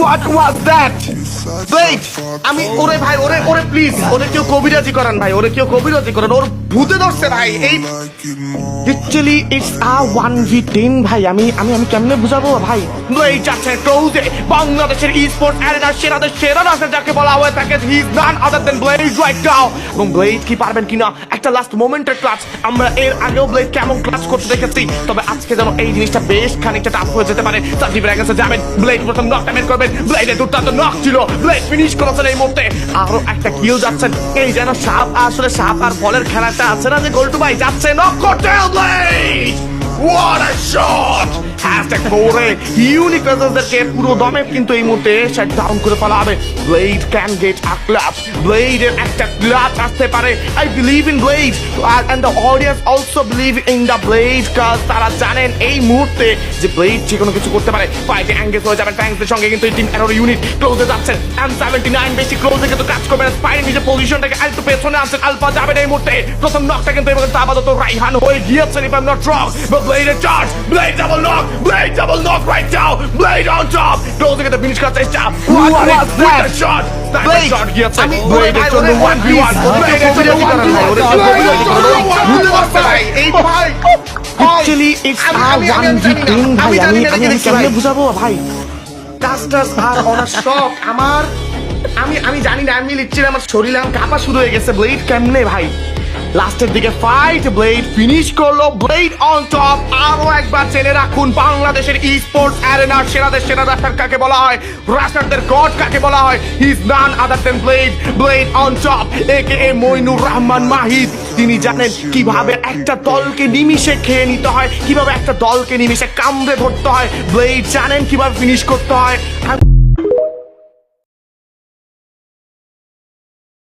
What was that? Wait, আমি ওরে ভাই ওরে প্লিজ ওরে কেউ কবিরাজি করান ভাই, ওরে কেউ কবিরাজি করান, ওর ভূতে ধরছে ভাই। এই লিটারালি ইটস আ 1v10 ভাই। আমি কেমনে বুঝাবো ভাই? এই যাচ্ছে ক্লোজে বাংলাদেশের ই-স্পোর্টস অ্যারেনার সেরাদের সেরা রাশার যাকে বলা হয়ে থাকে, he is none other than Blade right now. এবং ব্লেড কি পারবেন কিনা একটা লাস্ট মোমেন্টের ক্লাচ। আমরা এর আগেও ব্লেড কেমন ক্লাচ করতে দেখেছি, তবে আজকে যেন এই জিনিসটা বেশ খানিকটা টাফ হয়ে যেতে পারে। সাকিব রেগেছে যাবেন, ব্লেড প্রথম নকটা বের করবেন, ব্লেডের দুর্দান্ত নক ছিল, ব্লেড ফিনিশ করেছেন এই মুহূর্তে। আরো একটা কিল যাচ্ছেন, এই যেন সাপ আসলে সাপ আর বলের খেলাটা আছে না, যে গোলটু ভাই যাচ্ছে নক করতে blade. What a shot! Hashtag করে ইউনিক রেজাল্টদেরকে পুরো দমে কিন্তু এই মুহূর্তে শাট ডাউন করে ফেলা হবে। Blade can get a clutch, ব্লেডের একটা ক্লাচ আসতে পারে। I believe in blade and the audience also believe in the blade, কাজ তারা জানেন এই মুহূর্তে যে ব্লেড যে কোনো কিছু করতে পারে। ফাইটে এঙ্গেজ হয়ে যাবেন ফ্যাংসের সঙ্গে, কিন্তু এই টিম এরোর ইউনিট ক্লোজে যাচ্ছেন। M79 বেশি ক্লোজে কিন্তু কাজ করবেন, স্পাইরে নিজের পজিশনটাকে একটু পেছনে আনছেন। আলফা যাবেন এই মুহূর্তে, প্রথম নকটা কিন্তু এবং আপাতত রাইহান হয়ে গিয়েছেন, if I am not wrong. Blade a charge, Blade double knock right now, Blade on top, closing at the finish cut চেষ্টা। What was that shot? Blade shot গিয়েছে, Blade এর জন্য 1v1, Blade এর জন্য 1v1, এই ভাই Actually, it's a 1v10 ভাই। আমি কেমনে বুঝাবো ভাই? কাস্টার্স আর অন শক আমার আমি জানি না, আমি লিটারালি আমার শরীর কাঁপা শুরু হয়ে গেছে। ব্লেড কেমনে ভাই লাস্টের দিকে ফাইট, ব্লেড ফিনিশ করলো, ব্লেড অন টপ। আরো একবার জেনে রাখুন, বাংলাদেশের ই স্পোর্টস অ্যারেনার সেরাদের সেরা রাশার কাকে বলা হয়, রাশারদের গড কাকে বলা হয়, he is none other than Blade, Blade on top একে মইনুর রহমান মাহিদ। তিনি জানেন কিভাবে একটা দলকে নিমিষে খেয়ে নিতে হয়, কিভাবে একটা দলকে নিমিষে কামড়ে ধরতে হয়। ব্লেড জানেন কিভাবে ফিনিশ করতে হয়।